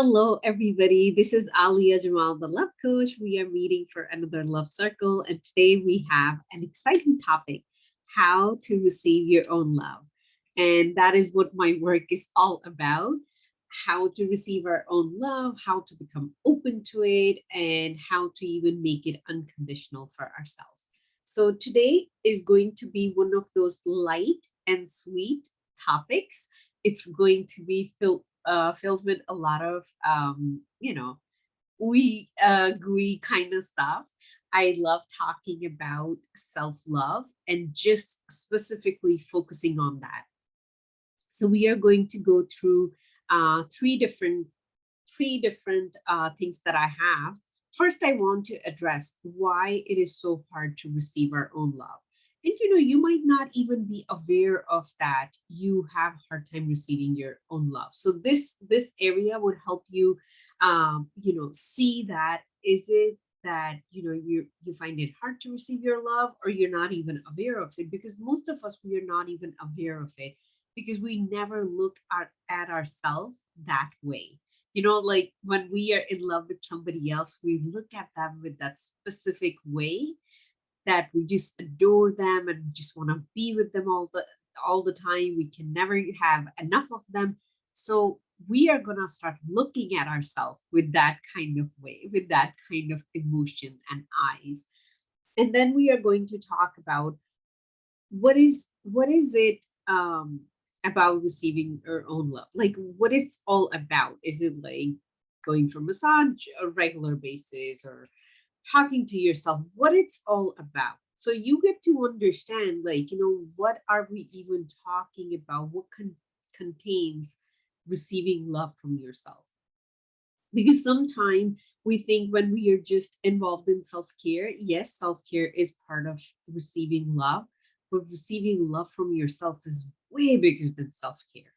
Hello, everybody. This is Alia Jamal, the love coach. We are meeting for another love circle, and today we have an exciting topic: how to receive your own love. And that is what my work is all about: how to receive our own love, how to become open to it, and how to even make it unconditional for ourselves. So, today is going to be one of those light and sweet topics. It's going to be filled with a lot of gooey kind of stuff. I love talking about self love and just specifically focusing on that. So we are going to go through uh, three different three different things that I have. First, I want to address why it is so hard to receive our own love. And you might not even be aware of that you have a hard time receiving your own love. So this area would help you, see that is it that you find it hard to receive your love, or you're not even aware of it, because most of us, we are not even aware of it because we never look at ourselves that way. Like when we are in love with somebody else, we look at them with that specific way, that we just adore them and we just want to be with them all the time. We can never have enough of them. So we are going to start looking at ourselves with that kind of way, with that kind of emotion and eyes. And then we are going to talk about what is it about receiving our own love, like what it's all about. Is it like going for massage a regular basis, or talking to yourself, what it's all about, so you get to understand, like, what are we even talking about, what contains receiving love from yourself. Because sometimes we think when we are just involved in self-care, yes, self-care is part of receiving love, but receiving love from yourself is way bigger than self-care.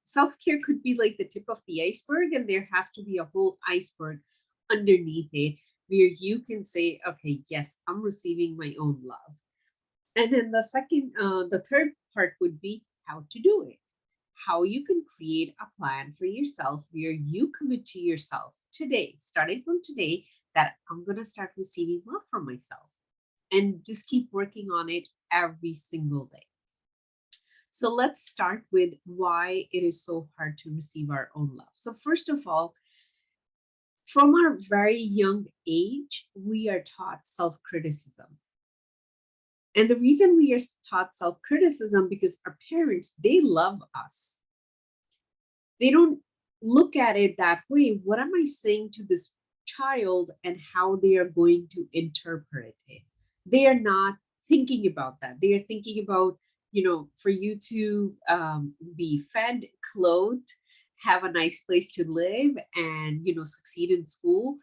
Self-care could be like the tip of the iceberg, and there has to be a whole iceberg underneath it, where you can say, okay, yes, I'm receiving my own love. And then the third part would be how to do it, how you can create a plan for yourself where you commit to yourself today, starting from today, that I'm going to start receiving love from myself, and just keep working on it every single day. So let's start with why it is so hard to receive our own love. So, first of all, from our very young age, we are taught self criticism. And the reason we are taught self criticism, because our parents, they love us. They don't look at it that way. What am I saying to this child, and how they are going to interpret it? They are not thinking about that. They are thinking about, for you to be fed, clothed, have a nice place to live, and, succeed in school.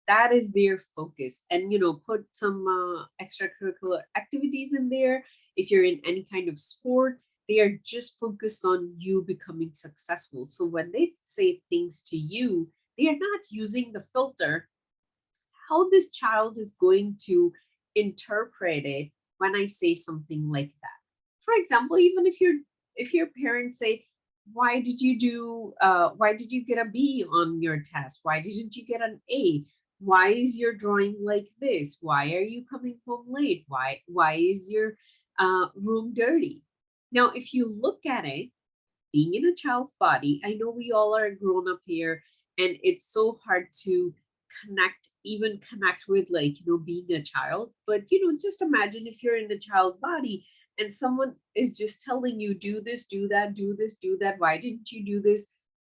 That is their focus. And, put some extracurricular activities in there. If you're in any kind of sport, they are just focused on you becoming successful. So when they say things to you, they are not using the filter how this child is going to interpret it when I say something like that. For example, even if your parents say, why did you get a B on your test? Why didn't you get an A? Why is your drawing like this? Why are you coming home late? Why is your room dirty? Now, if you look at it, being in a child's body, I know we all are grown up here, and it's so hard to connect with, like, being a child. But, just imagine if you're in a child body and someone is just telling you, do this, do that, do this, do that. Why didn't you do this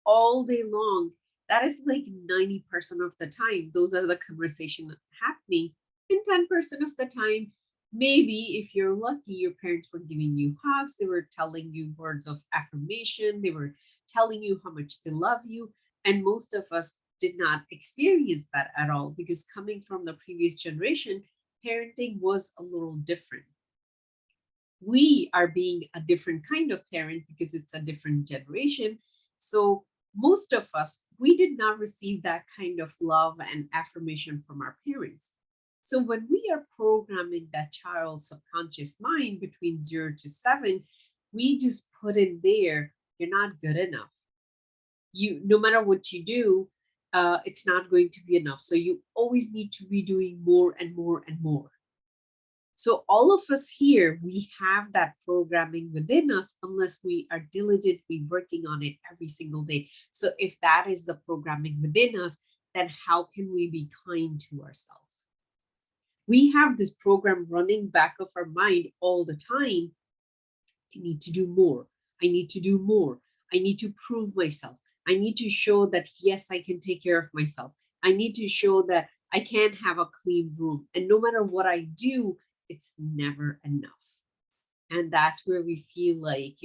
all day long? That is like 90% of the time. Those are the conversation happening. And 10% of the time, maybe if you're lucky, your parents were giving you hugs, they were telling you words of affirmation, they were telling you how much they love you. And most of us did not experience that at all, because coming from the previous generation, parenting was a little different. We are being a different kind of parent because it's a different generation. So most of us, we did not receive that kind of love and affirmation from our parents. So when we are programming that child's subconscious mind between 0 to 7, we just put in there, you're not good enough. You, no matter what you do, it's not going to be enough. So you always need to be doing more and more and more. So all of us here, we have that programming within us unless we are diligently working on it every single day. So if that is the programming within us, then how can we be kind to ourselves? We have this program running back of our mind all the time. I need to do more. I need to do more. I need to prove myself. I need to show that, yes, I can take care of myself. I need to show that I can have a clean room. And no matter what I do, it's never enough. And that's where we feel like,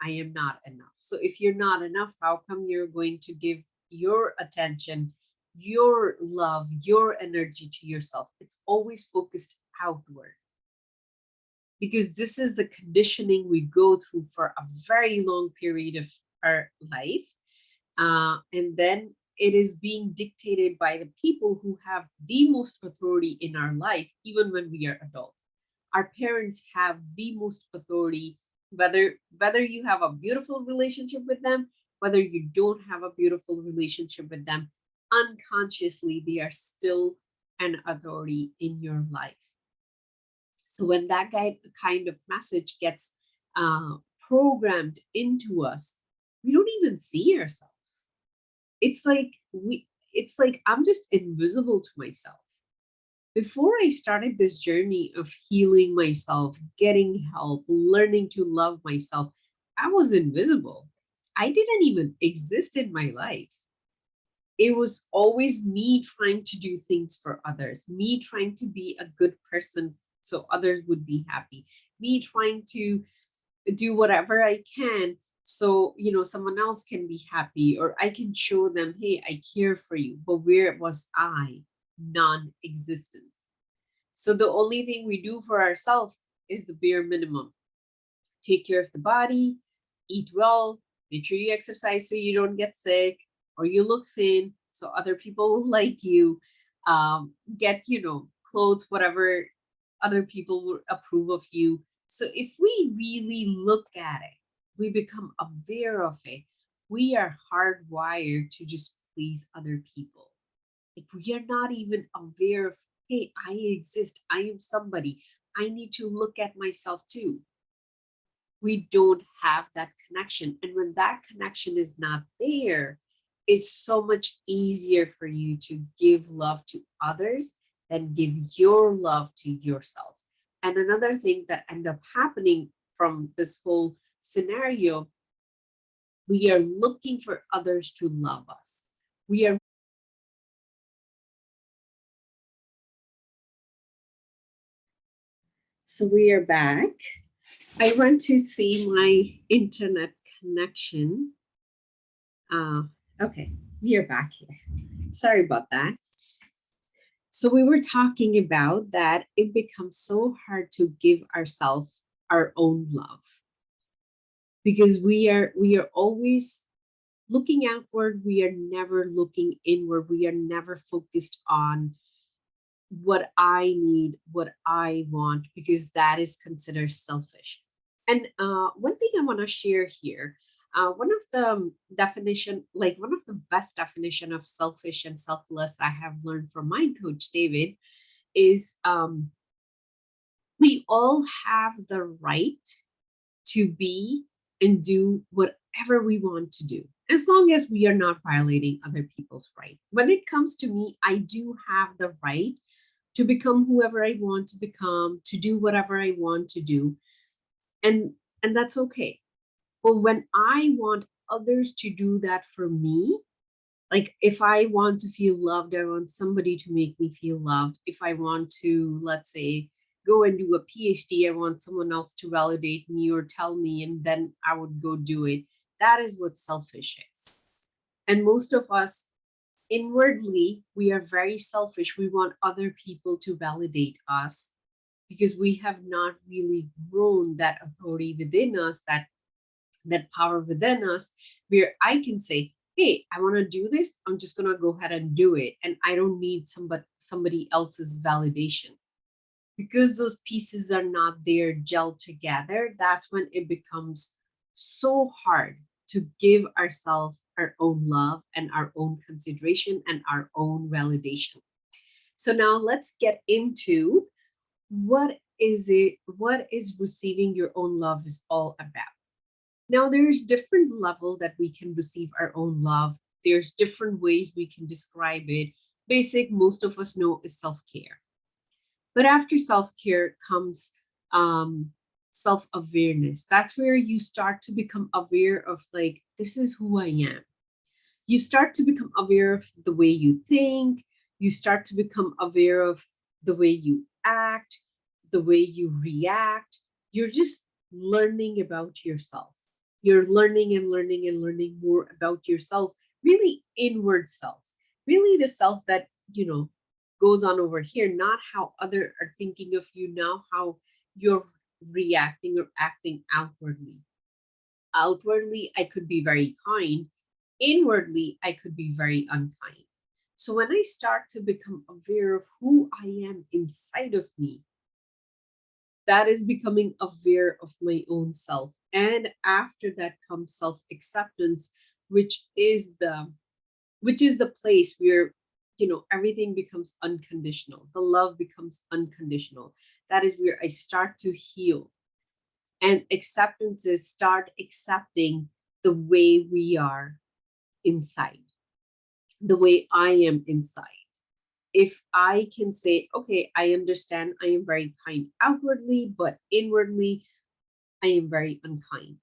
I am not enough. So if you're not enough, how come you're going to give your attention, your love, your energy to yourself? It's always focused outward, because this is the conditioning we go through for a very long period of our life. And then it is being dictated by the people who have the most authority in our life, even when we are adults. Our parents have the most authority, whether you have a beautiful relationship with them, whether you don't have a beautiful relationship with them, unconsciously, they are still an authority in your life. So when that kind of message gets programmed into us, we don't even see ourselves. It's like I'm just invisible to myself. Before I started this journey of healing myself, getting help, learning to love myself, I was invisible. I didn't even exist in my life. It was always me trying to do things for others, me trying to be a good person so others would be happy, me trying to do whatever I can so someone else can be happy, or I can show them, hey, I care for you. But where was I? Non-existence. So the only thing we do for ourselves is the bare minimum. Take care of the body, eat well, make sure you exercise so you don't get sick or you look thin so other people will like you. Get clothes, whatever other people will approve of you. So if we really look at it, we become aware of it, we are hardwired to just please other people. If we are not even aware of, hey, I exist, I am somebody, I need to look at myself too, we don't have that connection. And when that connection is not there, it's so much easier for you to give love to others than give your love to yourself. And another thing that end up happening from this whole scenario, we are looking for others to love us. We are So we are back. I want to see my internet connection. Okay, we are back here. Sorry about that. So we were talking about that it becomes so hard to give ourselves our own love, because we are always looking outward. We are never looking inward. We are never focused on what I need, what I want, because that is considered selfish. And one thing I want to share here, one of the definition, like one of the best definition of selfish and selfless I have learned from my coach David, is we all have the right to be and do whatever we want to do, as long as we are not violating other people's right. When it comes to me, I do have the right to become whoever I want to become, to do whatever I want to do. And that's okay. But when I want others to do that for me, like if I want to feel loved, I want somebody to make me feel loved. If I want to, let's say, go and do a PhD, I want someone else to validate me or tell me, and then I would go do it. That is what selfish is. And most of us, inwardly, we are very selfish. We want other people to validate us because we have not really grown that authority within us, that power within us, where I can say, hey, I want to do this, I'm just going to go ahead and do it, and I don't need somebody else's validation. Because those pieces are not there gelled together, that's when it becomes so hard to give ourselves our own love and our own consideration and our own validation. So now let's get into what is receiving your own love is all about. Now there's different level that we can receive our own love. There's different ways we can describe it. Basic, most of us know, is self-care. But after self-care comes um self-awareness. That's where you start to become aware of, like, this is who I am. You start to become aware of the way you think. You start to become aware of the way you act, the way you react. You're just learning about yourself. You're learning and learning and learning more about yourself, really inward self, really the self that, goes on over here, not how other are thinking of you, now how you're reacting or acting outwardly. Outwardly, I could be very kind. Inwardly, I could be very unkind. So when I start to become aware of who I am inside of me, that is becoming aware of my own self. And after that comes self-acceptance, which is the place where, everything becomes unconditional. The love becomes unconditional. That is where I start to heal. And acceptance is start accepting the way we are inside, the way I am inside. If I can say, okay, I understand I am very kind outwardly, but inwardly, I am very unkind.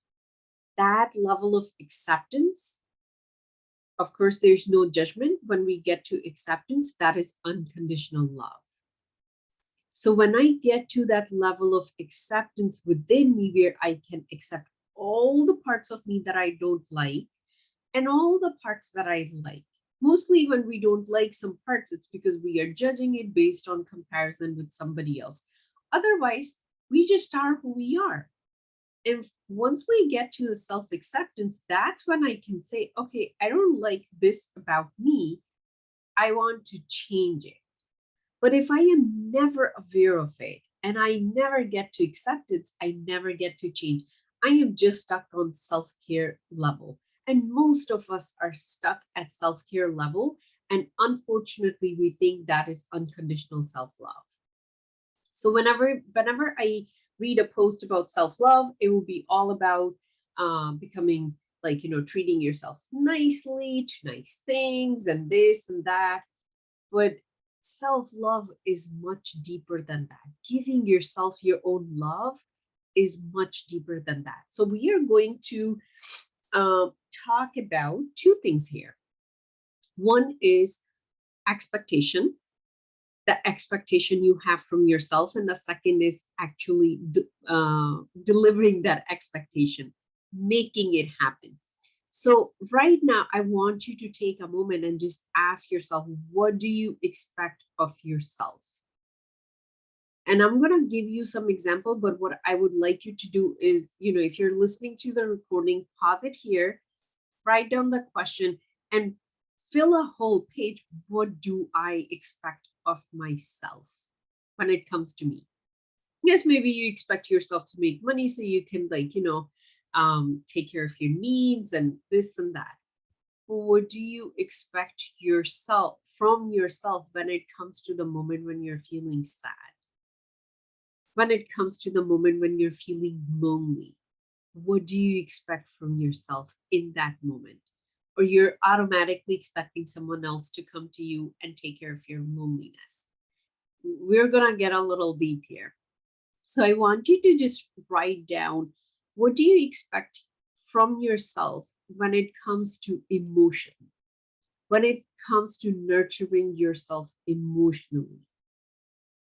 That level of acceptance, of course, there's no judgment. When we get to acceptance, that is unconditional love. So when I get to that level of acceptance within me, where I can accept all the parts of me that I don't like and all the parts that I like. Mostly when we don't like some parts, it's because we are judging it based on comparison with somebody else. Otherwise, we just are who we are. And once we get to the self acceptance, that's when I can say, okay, I don't like this about me. I want to change it. But if I am never aware of it and I never get to acceptance, I never get to change. I am just stuck on self care level. And most of us are stuck at self care level. And unfortunately, we think that is unconditional self love. So whenever I read a post about self love, it will be all about becoming, like, treating yourself nicely, to nice things, and this and that. But self love is much deeper than that. Giving yourself your own love is much deeper than that. So we are going to uh, talk about two things here. One is expectation, the expectation you have from yourself, and the second is actually delivering that expectation, making it happen. So right now, I want you to take a moment and just ask yourself, what do you expect of yourself? And I'm going to give you some example, but what I would like you to do is, if you're listening to the recording, pause it here, write down the question, and fill a whole page. What do I expect of myself when it comes to me? Yes, maybe you expect yourself to make money so you can, like, take care of your needs and this and that. But what do you expect yourself from yourself when it comes to the moment when you're feeling sad? When it comes to the moment when you're feeling lonely? What do you expect from yourself in that moment? Or you're automatically expecting someone else to come to you and take care of your loneliness? We're going to get a little deep here. So I want you to just write down, what do you expect from yourself when it comes to emotion, when it comes to nurturing yourself emotionally?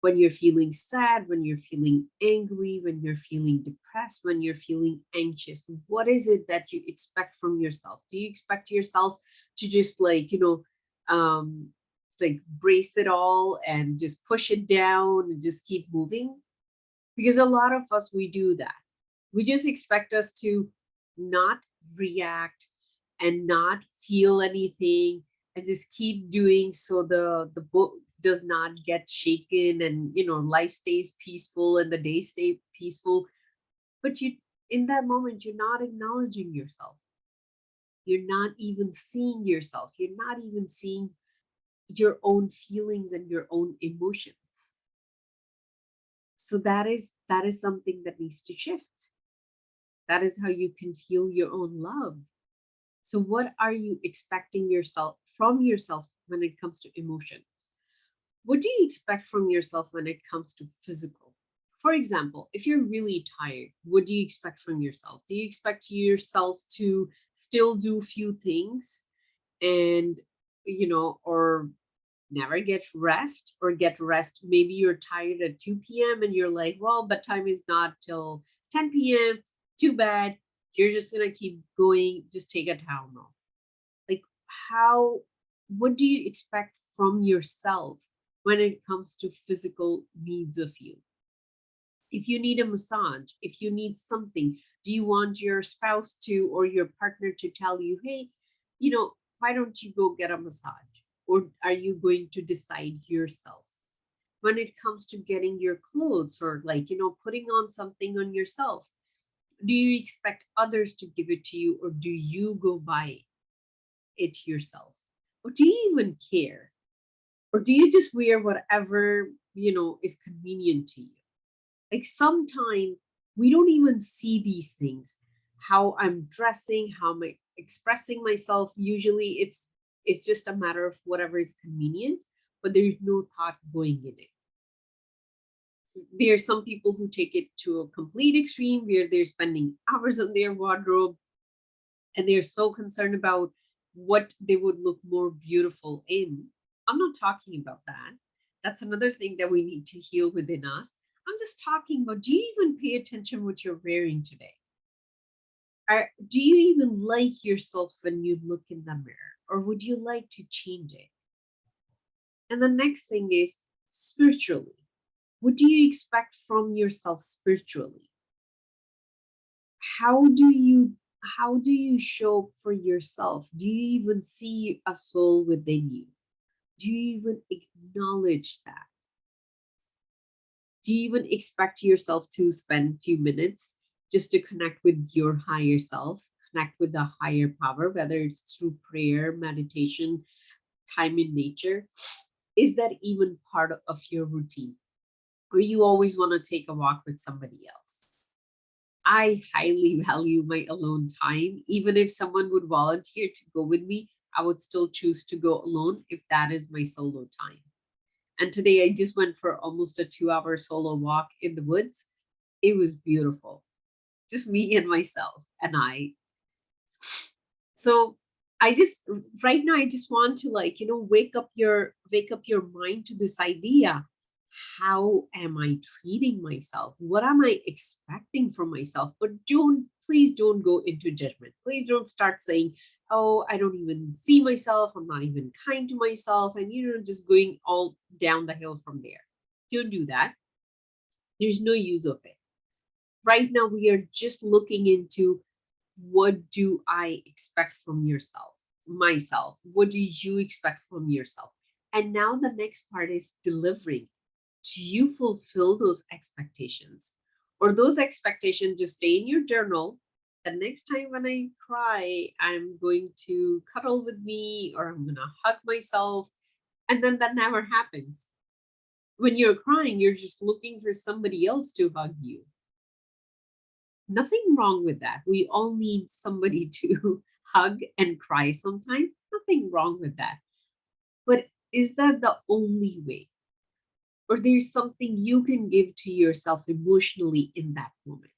When you're feeling sad, when you're feeling angry, when you're feeling depressed, when you're feeling anxious, what is it that you expect from yourself? Do you expect yourself to just, like, um, like, brace it all and just push it down and just keep moving? Because a lot of us, we do that. We just expect us to not react and not feel anything and just keep doing, so the boat does not get shaken, and life stays peaceful and the day stay peaceful. But you, in that moment, you're not acknowledging yourself. You're not even seeing yourself. You're not even seeing your own feelings and your own emotions. So that is something that needs to shift. That is how you can feel your own love. So what are you expecting yourself from yourself when it comes to emotion? What do you expect from yourself when it comes to physical? For example, if you're really tired, what do you expect from yourself? Do you expect yourself to still do few things and, or never get rest, or get rest? Maybe you're tired at 2 p.m. and you're like, well, but time is not till 10 p.m. Too bad. You're just going to keep going. Just take a Tylenol. Like, how, what do you expect from yourself when it comes to physical needs of you? If you need a massage, if you need something, do you want your spouse to, or your partner to tell you, hey, why don't you go get a massage? Or are you going to decide yourself? When it comes to getting your clothes, or like, putting on something on yourself, do you expect others to give it to you, or do you go buy it yourself? Or do you even care? Or do you just wear whatever, is convenient to you? Like, sometimes we don't even see these things. How I'm dressing, how am I expressing myself. Usually it's just a matter of whatever is convenient, but there's no thought going in it. There are some people who take it to a complete extreme where they're spending hours on their wardrobe, and they're so concerned about what they would look more beautiful in. I'm not talking about that. That's another thing that we need to heal within us. I'm just talking about, do you even pay attention what you're wearing today? Do you even like yourself when you look in the mirror, or would you like to change it? And the next thing is spiritually. What do you expect from yourself spiritually? How do you how do you show up for yourself? Do you even see a soul within you? Do you even acknowledge that? Do you even expect yourself to spend a few minutes just to connect with your higher self, connect with the higher power, whether it's through prayer, meditation, time in nature? Is that even part of your routine? Or you always want to take a walk with somebody else? I highly value my alone time. Even if someone would volunteer to go with me, I would still choose to go alone if that is my solo time. And today I just went for almost a 2 hour solo walk in the woods. It was beautiful. Just me and myself and I. So I just, right now I just want to, like, wake up your mind to this idea. How am I treating myself? What am I expecting from myself? But please don't go into judgment. Please don't start saying, oh, I don't even see myself. I'm not even kind to myself. And, just going all down the hill from there. Don't do that. There's no use of it. Right now, we are just looking into, what do I expect from myself? What do you expect from yourself? And now the next part is delivering. Do you fulfill those expectations? Or those expectations just stay in your journal? The next time when I cry, I'm going to cuddle with me, or I'm going to hug myself. And then that never happens. When you're crying, you're just looking for somebody else to hug you. Nothing wrong with that. We all need somebody to hug and cry sometimes. Nothing wrong with that. But is that the only way? Or there's something you can give to yourself emotionally in that moment?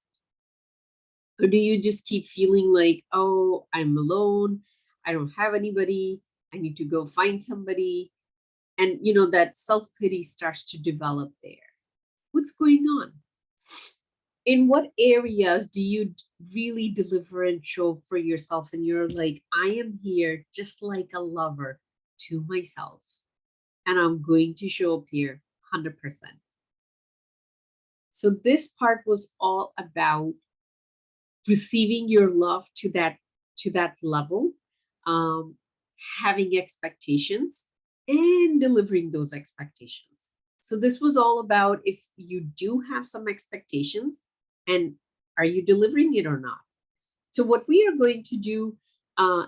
Or do you just keep feeling like, oh, I'm alone, I don't have anybody, I need to go find somebody? And that self-pity starts to develop there. What's going on? In what areas do you really deliver and show for yourself, and you're like, I am here just like a lover to myself, and I'm going to show up here 100%? So this part was all about receiving your love to that level, um, having expectations and delivering those expectations. So this was all about, if you do have some expectations, and are you delivering it or not? So what we are going to do,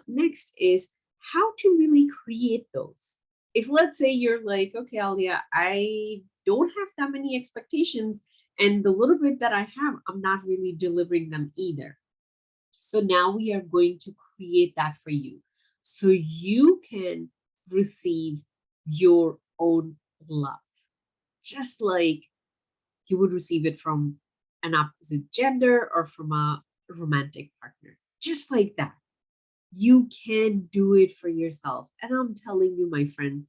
Next is how to really create those. If let's say you're like, okay, Alia, I don't have that many expectations, and the little bit that I have, I'm not really delivering them either. So now we are going to create that for you so you can receive your own love, just like you would receive it from an opposite gender or from a romantic partner. Just like that. You can do it for yourself. And I'm telling you, my friends,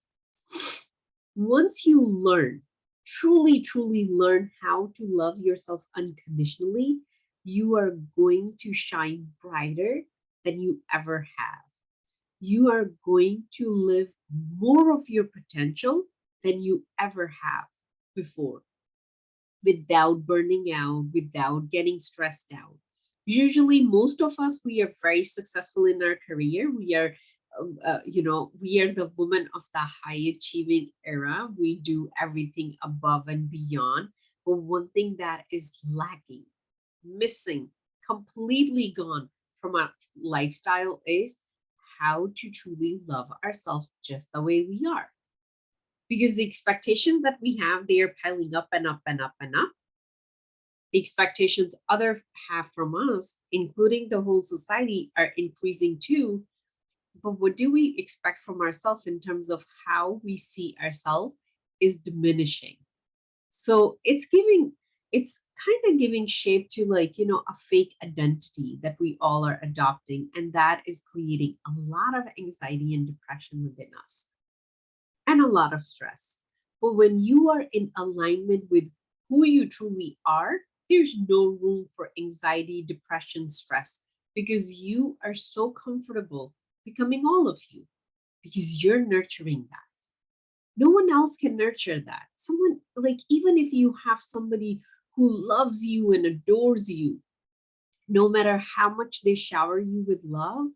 once you learn, truly learn how to love yourself unconditionally, you are going to shine brighter than you ever have. You are going to live more of your potential than you ever have before, without burning out, without getting stressed out. Usually, most of us, we are very successful in our career. We are, we are the women of the high achieving era. We do everything above and beyond. But one thing that is lacking, missing, completely gone from our lifestyle is how to truly love ourselves just the way we are, because the expectation that we have, they are piling up and up and up and up. The expectations others have from us, including the whole society, are increasing too. But what do we expect from ourselves in terms of how we see ourselves is diminishing. So it's kind of giving shape to, like, a fake identity that we all are adopting, and that is creating a lot of anxiety and depression within us and a lot of stress. But when you are in alignment with who you truly are, there's no room for anxiety, depression, stress, because you are so comfortable becoming all of you, because you're nurturing that. No one else can nurture that. Someone, like, even if you have somebody who loves you and adores you, no matter how much they shower you with love,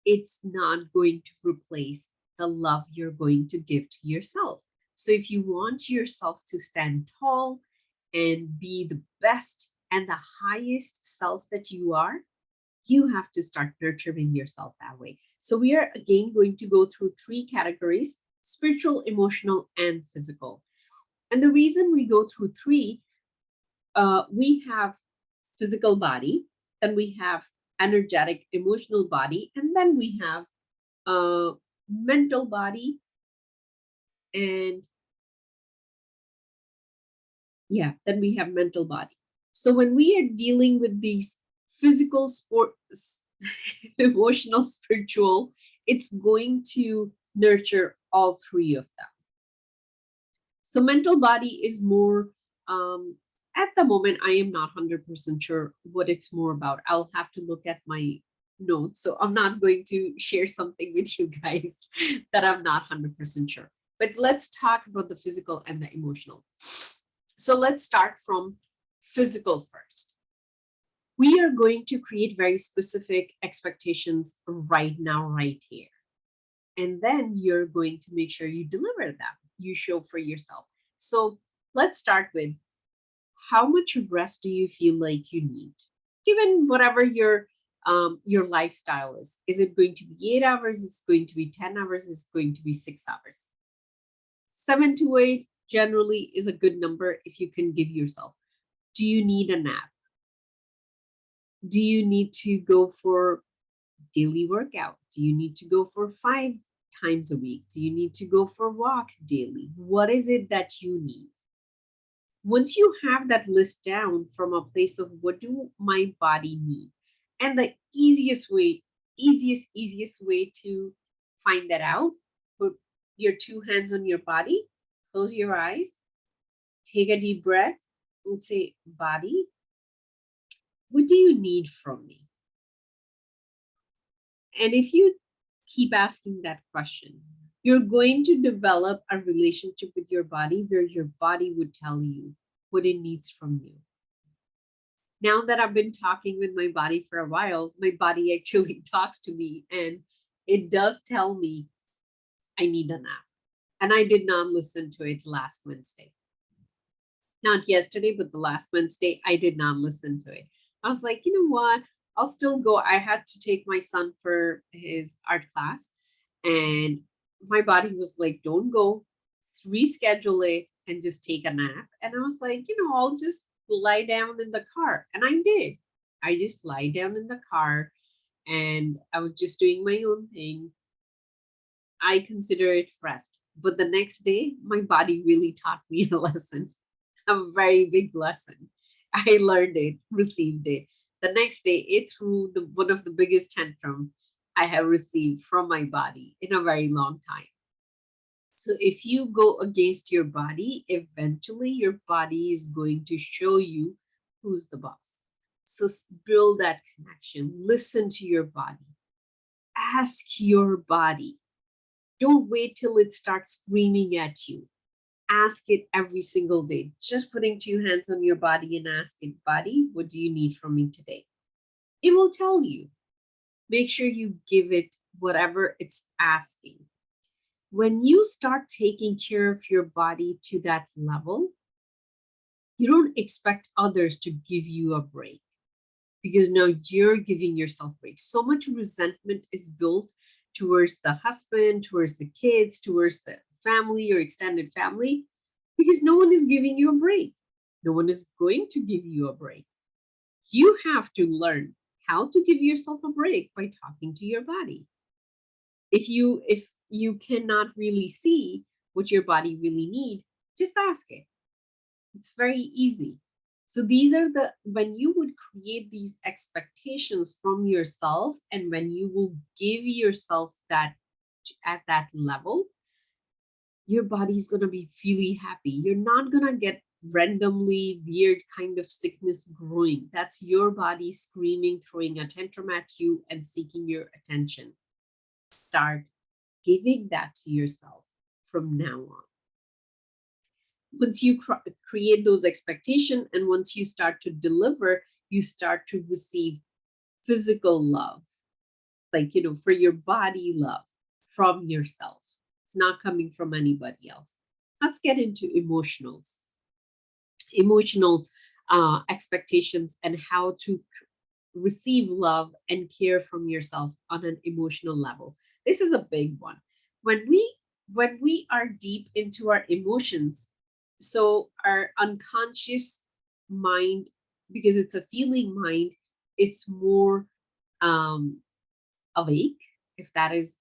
it's not going to replace the love you're going to give to yourself. So if you want yourself to stand tall and be the best and the highest self that you are, you have to start nurturing yourself that way. So we are again going to go through three categories: spiritual, emotional, and physical. And the reason we go through three, we have physical body, then we have energetic emotional body, and then we have mental body, and yeah, then we have mental body. So when we are dealing with these physical, sport, emotional, spiritual, it's going to nurture all three of them. So mental body is more, um, at the moment, I am not 100% sure what it's more about. I'll have to look at my notes. So I'm not going to share something with you guys that I'm not 100% sure. But let's talk about the physical and the emotional. So let's start from physical first. We are going to create very specific expectations right now, right here. And then you're going to make sure you deliver them, you show for yourself. So let's start with, how much rest do you feel like you need, given whatever your lifestyle is? Is it going to be 8 hours? Is it going to be 10 hours? Is it going to be 6 hours? 7 to 8 generally is a good number if you can give yourself. Do you need a nap? Do you need to go for daily workout? Do you need to go for 5 times a week? Do you need to go for a walk daily? What is it that you need? Once you have that list down from a place of what do my body need, and the easiest way to find that out, put your two hands on your body, close your eyes, take a deep breath, and say, body, what do you need from me? And if you keep asking that question, you're going to develop a relationship with your body where your body would tell you what it needs from you. Now that I've been talking with my body for a while, my body actually talks to me, and it does tell me I need a nap. And I did not listen to it last Wednesday. Not yesterday, but the last Wednesday, I did not listen to it. I was like, you know what? I'll still go. I had to take my son for his art class, and my body was like, don't go, reschedule it and just take a nap. And I was like, I'll just lie down in the car. And I did. I just lie down in the car and I was just doing my own thing. I consider it rest. But the next day, my body really taught me a lesson, a very big lesson. I learned it, received it. The next day, it threw one of the biggest tantrum I have received from my body in a very long time. So if you go against your body, eventually your body is going to show you who's the boss. So build that connection. Listen to your body. Ask your body. Don't wait till it starts screaming at you. Ask it every single day. Just putting two hands on your body and ask it, body, what do you need from me today? It will tell you. Make sure you give it whatever it's asking. When you start taking care of your body to that level, you don't expect others to give you a break because now you're giving yourself breaks. So much resentment is built towards the husband, towards the kids, towards the family or extended family, because no one is giving you a break. No one is going to give you a break. You have to learn how to give yourself a break by talking to your body. If you cannot really see what your body really need, just ask it. It's very easy. So these are when you would create these expectations from yourself, and when you will give yourself that at that level, your body's going to be really happy. You're not going to get randomly weird kind of sickness growing. That's your body screaming, throwing a tantrum at you and seeking your attention. Start giving that to yourself from now on. Once you create those expectations and once you start to deliver, you start to receive physical love, like, for your body love from yourself. It's not coming from anybody else. Let's get into emotional expectations and how to receive love and care from yourself on an emotional level. This is a big one. When we are deep into our emotions, so our unconscious mind, because it's a feeling mind, it's more awake, if that is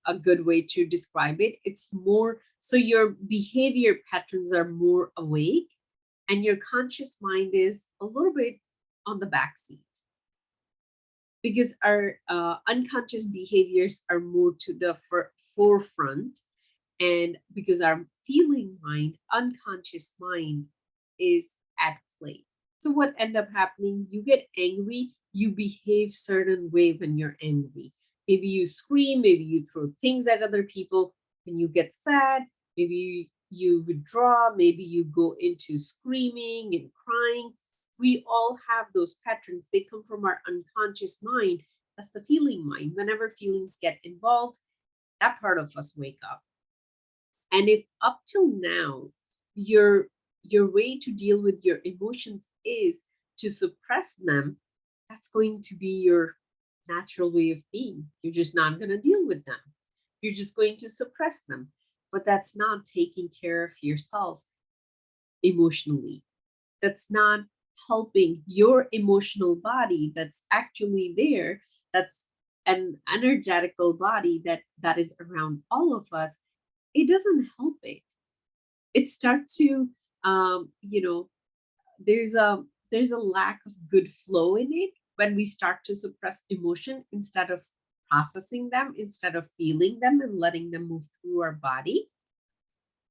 a good way to describe it. It's more so your behavior patterns are more awake and your conscious mind is a little bit on the back seat, because our unconscious behaviors are more to the forefront, and because our feeling mind, unconscious mind, is at play. So what end up happening? You get angry, you behave certain way when you're angry. Maybe you scream, maybe you throw things at other people. When you get sad, maybe you withdraw, maybe you go into screaming and crying. We all have those patterns. They come from our unconscious mind. That's the feeling mind. Whenever feelings get involved, that part of us wake up. And if up till now your way to deal with your emotions is to suppress them, that's going to be your natural way of being. You're just not going to deal with them. You're just going to suppress them. But that's not taking care of yourself emotionally. That's not helping your emotional body that's actually there, that's an energetical body that is around all of us. It doesn't help it. It starts to there's a lack of good flow in it when we start to suppress emotion instead of processing them, instead of feeling them and letting them move through our body.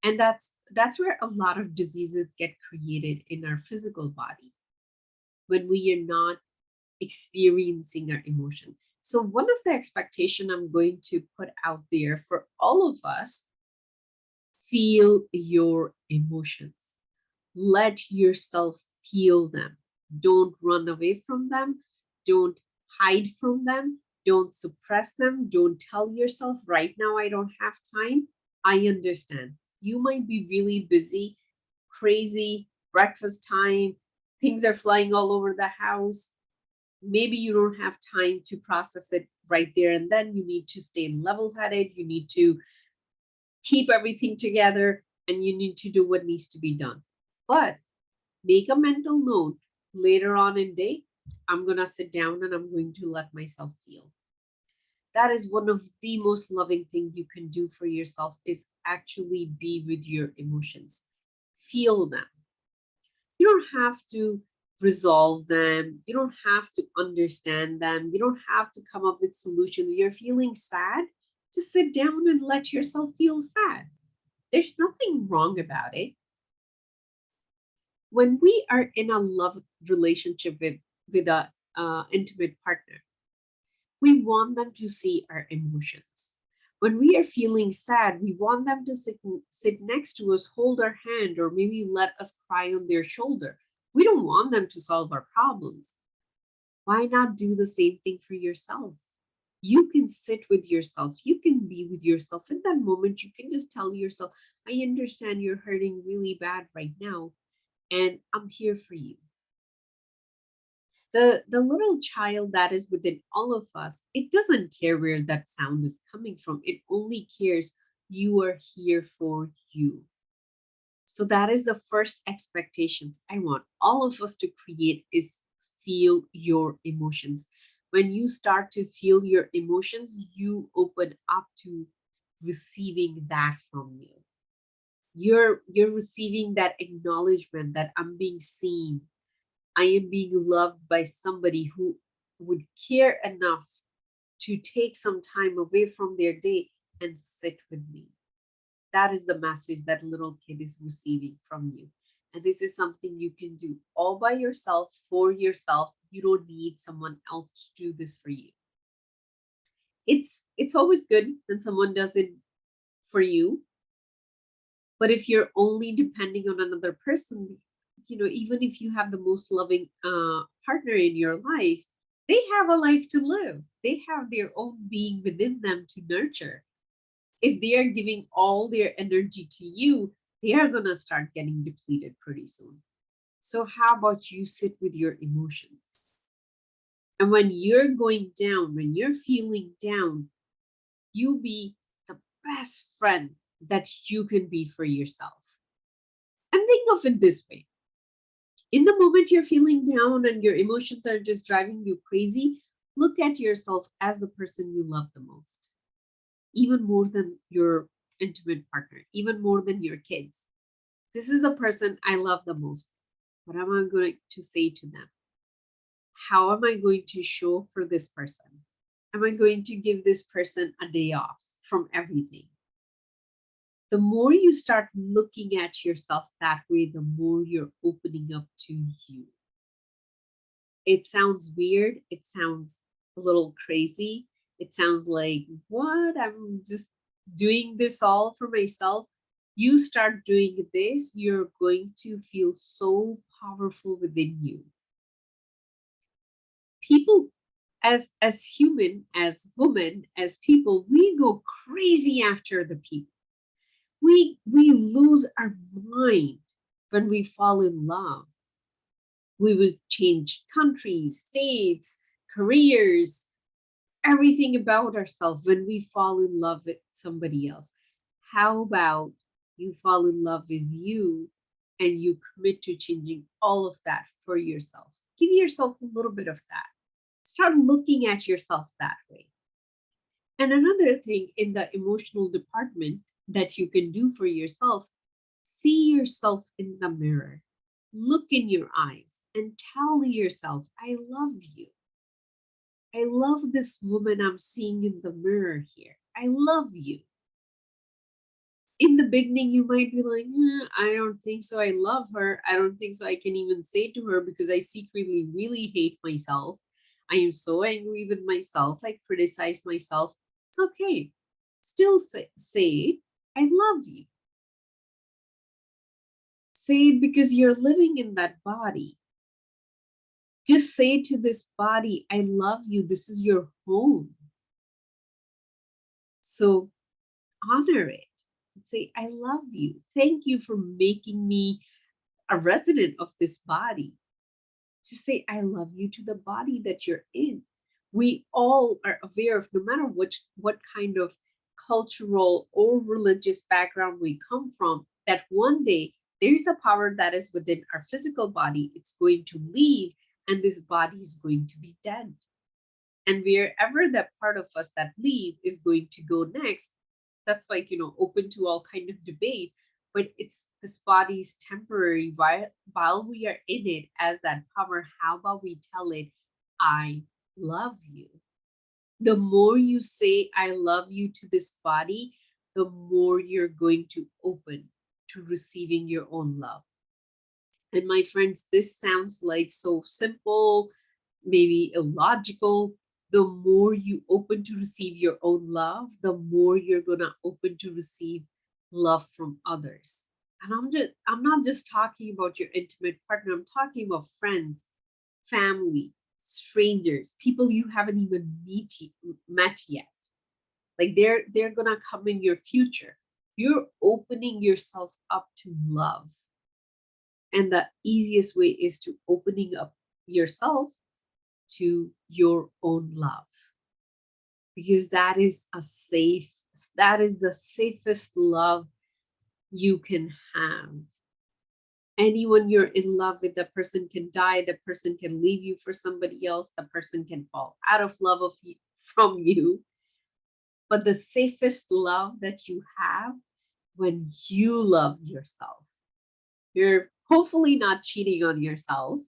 And that's where a lot of diseases get created in our physical body, when we are not experiencing our emotion. So one of the expectation I'm going to put out there for all of us: feel your emotions. Let yourself feel them. Don't run away from them. Don't hide from them. Don't suppress them. Don't tell yourself, right now, I don't have time. I understand. You might be really busy, crazy, breakfast time, things are flying all over the house. Maybe you don't have time to process it right there and then. You need to stay level headed. You need to keep everything together and you need to do what needs to be done. But make a mental note later on in day, I'm going to sit down and I'm going to let myself feel. That is one of the most loving thing you can do for yourself, is actually be with your emotions. Feel them. You don't have to resolve them. You don't have to understand them. You don't have to come up with solutions. You're feeling sad. Just sit down and let yourself feel sad. There's nothing wrong about it. When we are in a love relationship with a intimate partner, we want them to see our emotions. When we are feeling sad, we want them to sit next to us, hold our hand, or maybe let us cry on their shoulder. We don't want them to solve our problems. Why not do the same thing for yourself? You can sit with yourself. You can be with yourself. In that moment, you can just tell yourself, I understand you're hurting really bad right now, and I'm here for you. The little child that is within all of us, it doesn't care where that sound is coming from. It only cares you are here for you. So that is the first expectations I want all of us to create, is feel your emotions. When you start to feel your emotions, you open up to receiving that from you. You're receiving that acknowledgement that I'm being seen. I am being loved by somebody who would care enough to take some time away from their day and sit with me. That is the message that little kid is receiving from you. And this is something you can do all by yourself, for yourself. You don't need someone else to do this for you. It's always good when someone does it for you, but if you're only depending on another person, even if you have the most loving partner in your life, they have a life to live. They have their own being within them to nurture. If they are giving all their energy to you, they are going to start getting depleted pretty soon. So how about you sit with your emotions? And when you're going down, when you're feeling down, you be the best friend that you can be for yourself. And think of it this way: in the moment you're feeling down and your emotions are just driving you crazy, look at yourself as the person you love the most, even more than your intimate partner, even more than your kids. This is the person I love the most. What am I going to say to them? How am I going to show up for this person? Am I going to give this person a day off from everything? The more you start looking at yourself that way, the more you're opening up to you. It sounds weird. It sounds a little crazy. It sounds like, what? I'm just doing this all for myself. You start doing this, you're going to feel so powerful within you. People, as human, as women, as people, we go crazy after the people. We lose our mind when we fall in love. We would change countries, states, careers, everything about ourselves when we fall in love with somebody else. How about you fall in love with you and you commit to changing all of that for yourself? Give yourself a little bit of that. Start looking at yourself that way. And another thing in the emotional department that you can do for yourself, see yourself in the mirror. Look in your eyes and tell yourself, I love you. I love this woman I'm seeing in the mirror here. I love you. In the beginning, you might be like, I don't think so. I love her. I don't think so. I can even say to her because I secretly really hate myself. I am so angry with myself. I criticize myself. It's okay. Still say, I love you. Say it because you're living in that body. Just say to this body, I love you. This is your home. So honor it. Say, I love you. Thank you for making me a resident of this body. to say I love you to the body that you're in. We all are aware of, no matter what kind of cultural or religious background we come from, that one day there is a power that is within our physical body. It's going to leave, and this body is going to be dead. And wherever that part of us that leave is going to go next, that's like, open to all kind of debate. But it's, this body is temporary while we are in it as that power. How about we tell it, I love you? The more you say I love you to this body, the more you're going to open to receiving your own love. And my friends, this sounds like so simple, maybe illogical. The more you open to receive your own love, the more you're gonna open to receive love from others. And I'm not just talking about your intimate partner, I'm talking about friends, family, strangers, people you haven't even met yet. Like they're gonna come in your future. You're opening yourself up to love. And the easiest way is to opening up yourself to your own love, because that is the safest love you can have. Anyone you're in love with, the person can die, the person can leave you for somebody else, the person can fall out of love of you, from you. But the safest love that you have, when you love yourself, you're hopefully not cheating on yourself.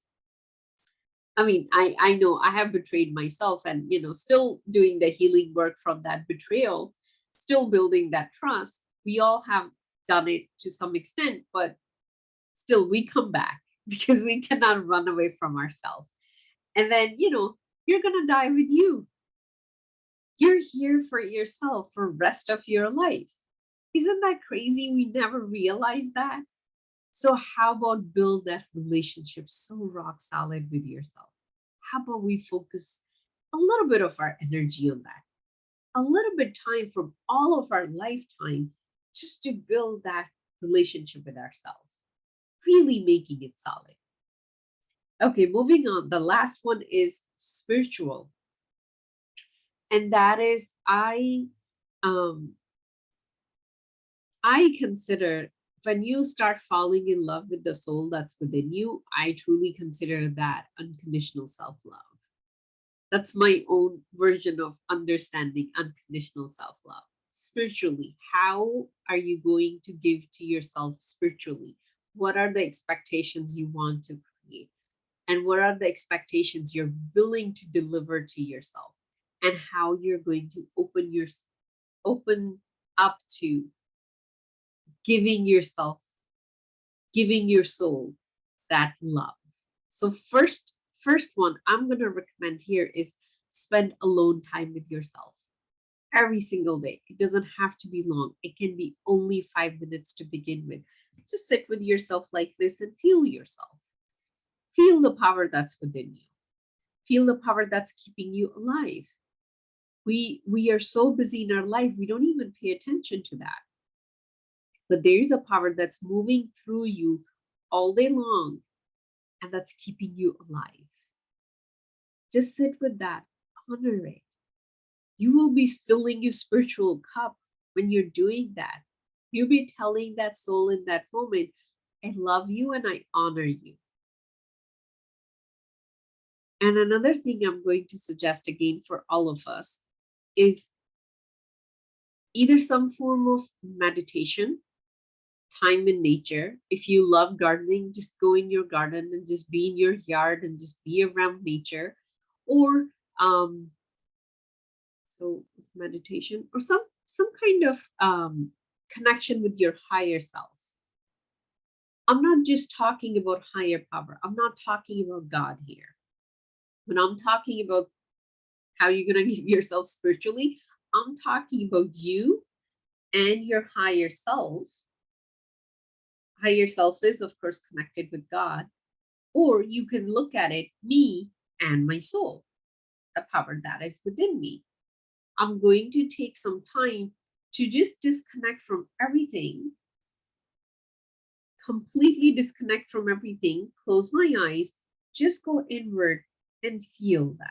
I mean, I know I have betrayed myself, and still doing the healing work from that betrayal, still building that trust. We all have done it to some extent, but still we come back because we cannot run away from ourselves. And then, you're gonna die with you. You're here for yourself for rest of your life. Isn't that crazy? We never realized that. So how about build that relationship so rock solid with yourself? How about we focus a little bit of our energy on that? A little bit time from all of our lifetime just to build that relationship with ourselves, really making it solid. Okay, moving on. The last one is spiritual. And that is um I consider, when you start falling in love with the soul that's within you, I truly consider that unconditional self love. That's my own version of understanding unconditional self love. Spiritually, how are you going to give to yourself spiritually? What are the expectations you want to create? And what are the expectations you're willing to deliver to yourself? And how you're going to open up to giving yourself, giving your soul that love. So first one I'm going to recommend here is spend alone time with yourself every single day. It doesn't have to be long. It can be only 5 minutes to begin with. Just sit with yourself like this and feel yourself. Feel the power that's within you. Feel the power that's keeping you alive. We are so busy in our life, we don't even pay attention to that. But there is a power that's moving through you all day long, and that's keeping you alive. Just sit with that, honor it. You will be filling your spiritual cup when you're doing that. You'll be telling that soul in that moment, I love you and I honor you. And another thing I'm going to suggest again for all of us is either some form of meditation, time in nature. If you love gardening, just go in your garden and just be in your yard and just be around nature. Or so meditation, or some kind of connection with your higher self. I'm not just talking about higher power. I'm not talking about God here. When I'm talking about how you're going to give yourself spiritually, I'm talking about you and your higher self. Higher self is, of course, connected with God. Or you can look at it, me and my soul, the power that is within me. I'm going to take some time to just disconnect from everything, completely disconnect from everything, close my eyes, Just go inward and feel that.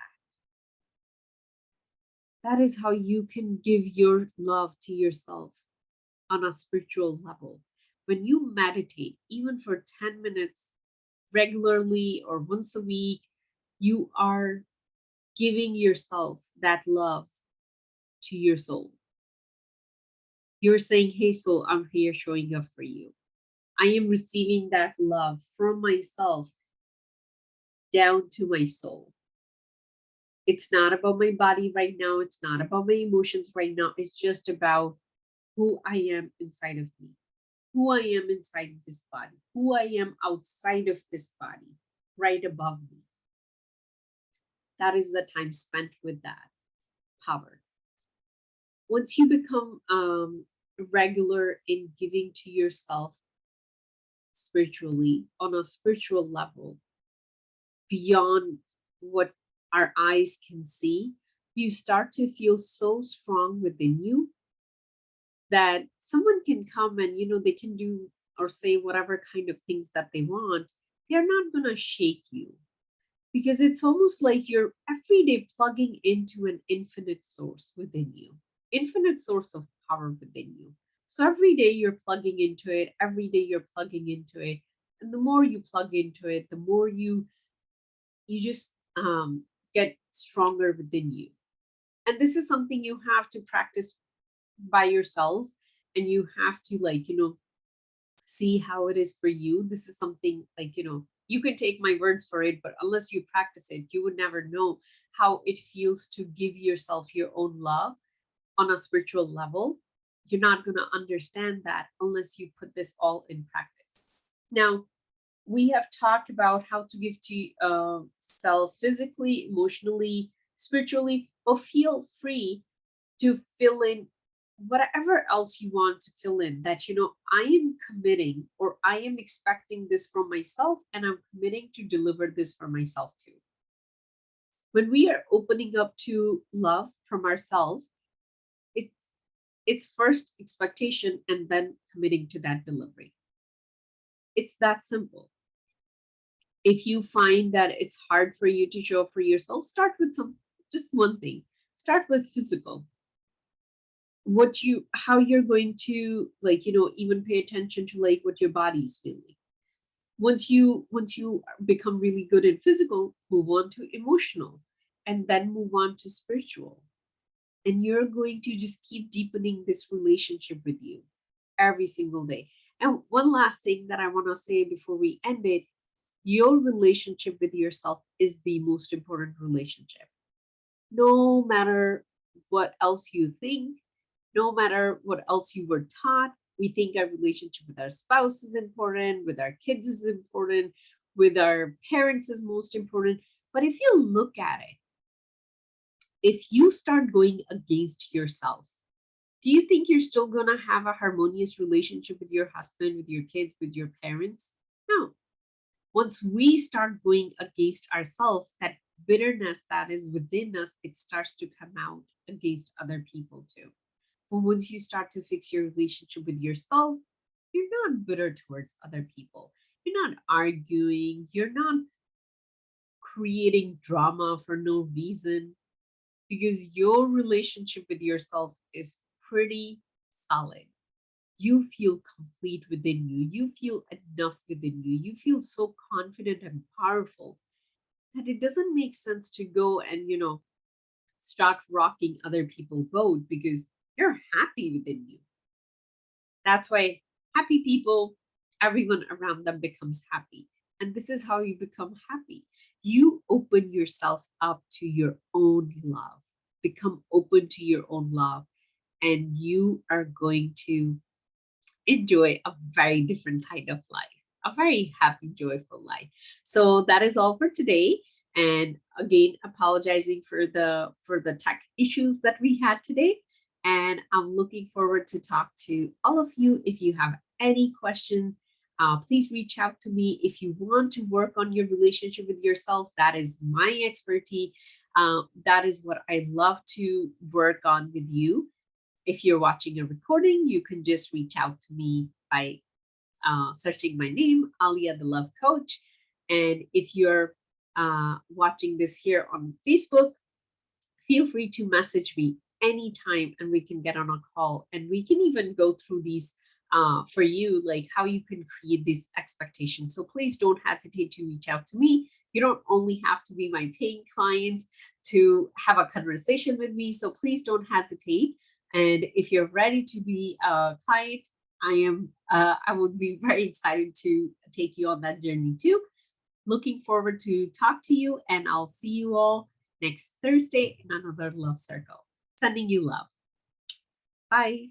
That is how you can give your love to yourself on a spiritual level. When you meditate, even for 10 minutes regularly or once a week, you are giving yourself that love to your soul. You're saying, hey, soul, I'm here showing up for you. I am receiving that love from myself down to my soul. It's not about my body right now. It's not about my emotions right now. It's just about who I am inside of me, who I am inside this body, who I am outside of this body, right above me. That is the time spent with that power. Once you become regular in giving to yourself spiritually on a spiritual level, beyond what our eyes can see, you start to feel so strong within you that someone can come and they can do or say whatever kind of things that they want. They're not going to shake you, because it's almost like you're every day plugging into an infinite source within you, infinite source of power within you. So every day you're plugging into it, every day you're plugging into it, and the more you plug into it, the more you just get stronger within you. And this is something you have to practice by yourself, and you have to see how it is for you. This is something you can take my words for it, but unless you practice it, you would never know how it feels to give yourself your own love on a spiritual level. You're not going to understand that unless you put this all in practice. Now, we have talked about how to give to self physically, emotionally, spiritually, but feel free to fill in whatever else you want to fill in, that I am committing, or I am expecting this from myself, and I'm committing to deliver this for myself too. When we are opening up to love from ourselves, it's first expectation and then committing to that delivery. It's that simple. If you find that it's hard for you to show up for yourself, start with just one thing. Start with physical. How you're going to even pay attention to what your body's feeling. Once you become really good in physical, move on to emotional, and then move on to spiritual. And you're going to just keep deepening this relationship with you every single day. And one last thing that I want to say before we end it: your relationship with yourself is the most important relationship. No matter what else you think, no matter what else you were taught, we think our relationship with our spouse is important, with our kids is important, with our parents is most important. But if you look at it, if you start going against yourself, do you think you're still going to have a harmonious relationship with your husband, with your kids, with your parents? No. Once we start going against ourselves, that bitterness that is within us, it starts to come out against other people too. But once you start to fix your relationship with yourself, you're not bitter towards other people. You're not arguing. You're not creating drama for no reason, because your relationship with yourself is pretty solid. You feel complete within you. You feel enough within you. You feel so confident and powerful that it doesn't make sense to go and, start rocking other people's boat, because you're happy within you. That's why happy people, everyone around them becomes happy. And this is how you become happy. You open yourself up to your own love, become open to your own love, and you are going to enjoy a very different kind of life, a very happy, joyful life. So that is all for today. And again, apologizing for the tech issues that we had today. And I'm looking forward to talk to all of you. If you have any questions, please reach out to me. If you want to work on your relationship with yourself, that is my expertise. That is what I love to work on with you. If you're watching a recording, you can just reach out to me by searching my name, Alia the Love Coach. And if you're watching this here on Facebook, feel free to message me anytime and we can get on a call and we can even go through these for you, like how you can create these expectations. So please don't hesitate to reach out to me. You don't only have to be my paying client to have a conversation with me. So please don't hesitate. And if you're ready to be a client, I would be very excited to take you on that journey too. Looking forward to talk to you, and I'll see you all next Thursday in another Love Circle. Sending you love. Bye.